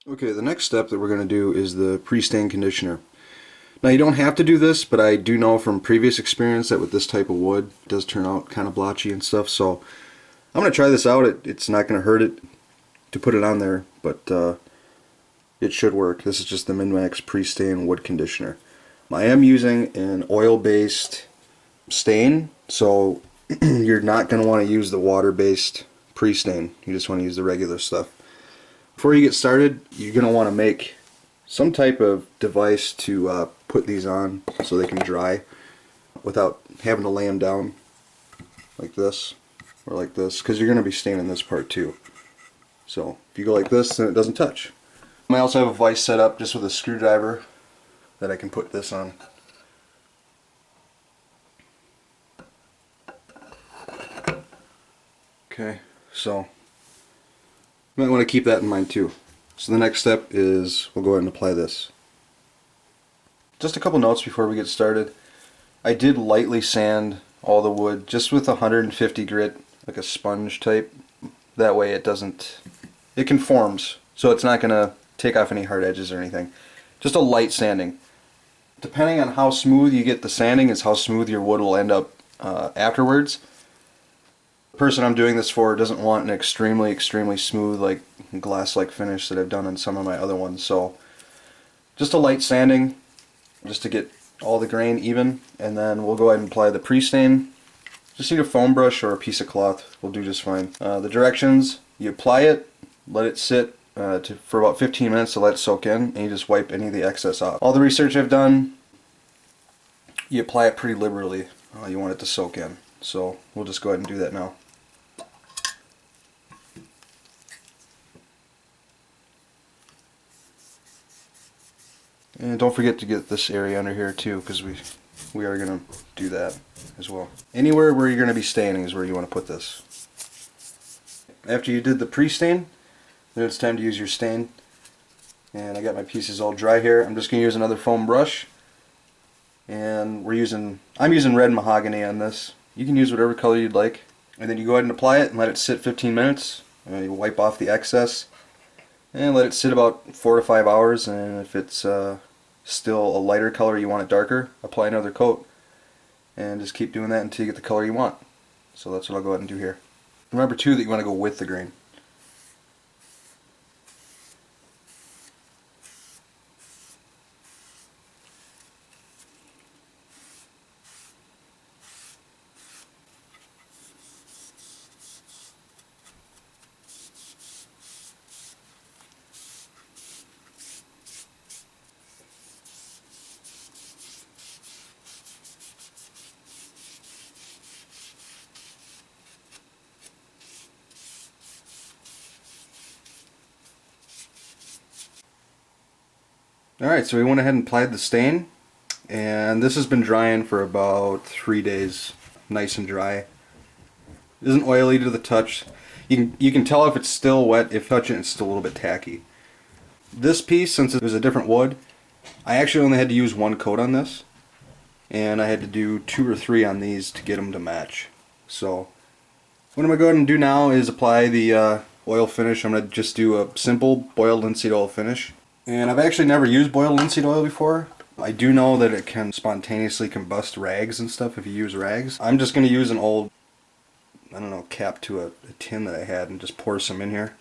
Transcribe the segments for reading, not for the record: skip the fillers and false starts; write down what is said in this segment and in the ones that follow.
Okay, the next step that we're going to do is the pre-stain conditioner. Now you don't have to do this, but I do know from previous experience that with this type of wood, it does turn out kind of blotchy and stuff, so I'm going to try this out. It's not going to hurt it to put it on there, but it should work. This is just the Min-Max pre-stain wood conditioner. I am using an oil-based stain, so you're not going to want to use the water-based pre-stain. You just want to use the regular stuff. Before you get started, you're going to want to make some type of device to put these on so they can dry without having to lay them down like this or like this, because you're going to be staining this part too. So if you go like this, then it doesn't touch. I also have a vise set up just with a screwdriver that I can put this on. Okay, so you might want to keep that in mind too. So the next step is we'll go ahead and apply this. Just a couple notes before we get started. I did lightly sand all the wood just with 150 grit, like a sponge type. That way it conforms, so it's not going to take off any hard edges or anything. Just a light sanding. Depending on how smooth you get the sanding is how smooth your wood will end up afterwards. The person I'm doing this for doesn't want an extremely smooth, like glass-like finish that I've done on some of my other ones. So just a light sanding just to get all the grain even, and then we'll go ahead and apply the pre-stain. Just need a foam brush or a piece of cloth will do just fine. The directions: you apply it, let it sit for about 15 minutes to let it soak in, and you just wipe any of the excess off. All the research I've done, you apply it pretty liberally. You want it to soak in. So we'll just go ahead and do that now. And don't forget to get this area under here too, because we are going to do that as well. Anywhere where you're going to be staining is where you want to put this. After you did the pre-stain, then it's time to use your stain. And I got my pieces all dry here. I'm just going to use another foam brush. And I'm using red mahogany on this. You can use whatever color you'd like. And then you go ahead and apply it and let it sit 15 minutes. You wipe off the excess and let it sit about 4 to 5 hours. And if it's still a lighter color, you want it darker, apply another coat. And just keep doing that until you get the color you want. So that's what I'll go ahead and do here. Remember too that you want to go with the grain. Alright, so we went ahead and applied the stain, and this has been drying for about 3 days, nice and dry. It isn't oily to the touch. You can tell if it's still wet. If touching it's still a little bit tacky. This piece, since it was a different wood, I actually only had to use one coat on this, and I had to do 2 or 3 on these to get them to match. So what I'm going to go ahead and do now is apply the oil finish. I'm going to just do a simple boiled linseed oil finish. And I've actually never used boiled linseed oil before. I do know that it can spontaneously combust rags and stuff if you use rags. I'm just going to use an old, I don't know, cap to a tin that I had and just pour some in here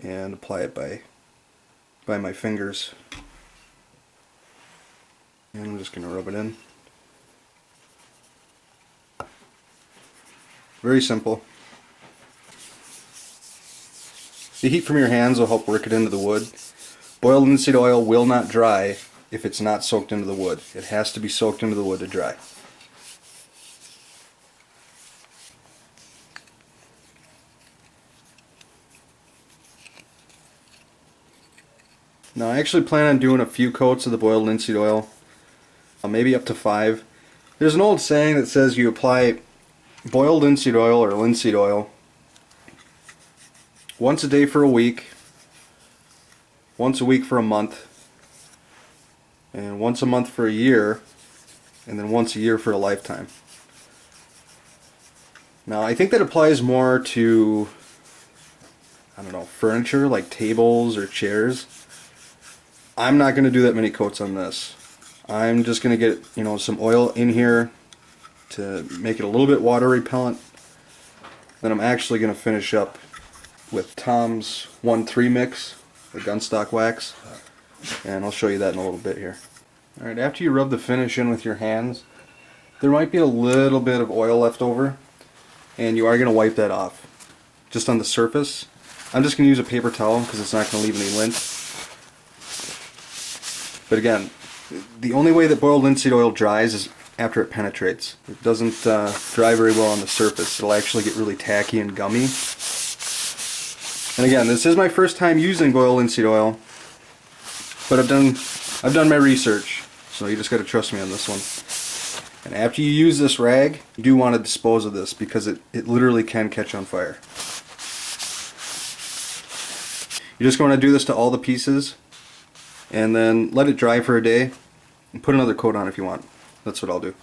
and apply it by my fingers. And I'm just going to rub it in. Very simple. The heat from your hands will help work it into the wood. Boiled linseed oil will not dry if it's not soaked into the wood. It has to be soaked into the wood to dry. Now I actually plan on doing a few coats of the boiled linseed oil, maybe up to 5. There's an old saying that says you apply boiled linseed oil or linseed oil once a day for a week, once a week for a month, and once a month for a year, and then once a year for a lifetime. Now I think that applies more to I don't know, furniture like tables or chairs. I'm not going to do that many coats on this. I'm just going to get, you know, some oil in here to make it a little bit water repellent. Then I'm actually going to finish up with Tom's 1-3 mix, the gunstock wax, and I'll show you that in a little bit here. Alright, after you rub the finish in with your hands, there might be a little bit of oil left over, and you are going to wipe that off just on the surface. I'm just going to use a paper towel because it's not going to leave any lint. But again, the only way that boiled linseed oil dries is after it penetrates. It doesn't dry very well on the surface. It'll actually get really tacky and gummy. And again, this is my first time using boiled linseed oil, but I've done my research, so you just got to trust me on this one. And after you use this rag, you do want to dispose of this because it literally can catch on fire. You're just going to do this to all the pieces, and then let it dry for a day, and put another coat on if you want. That's what I'll do.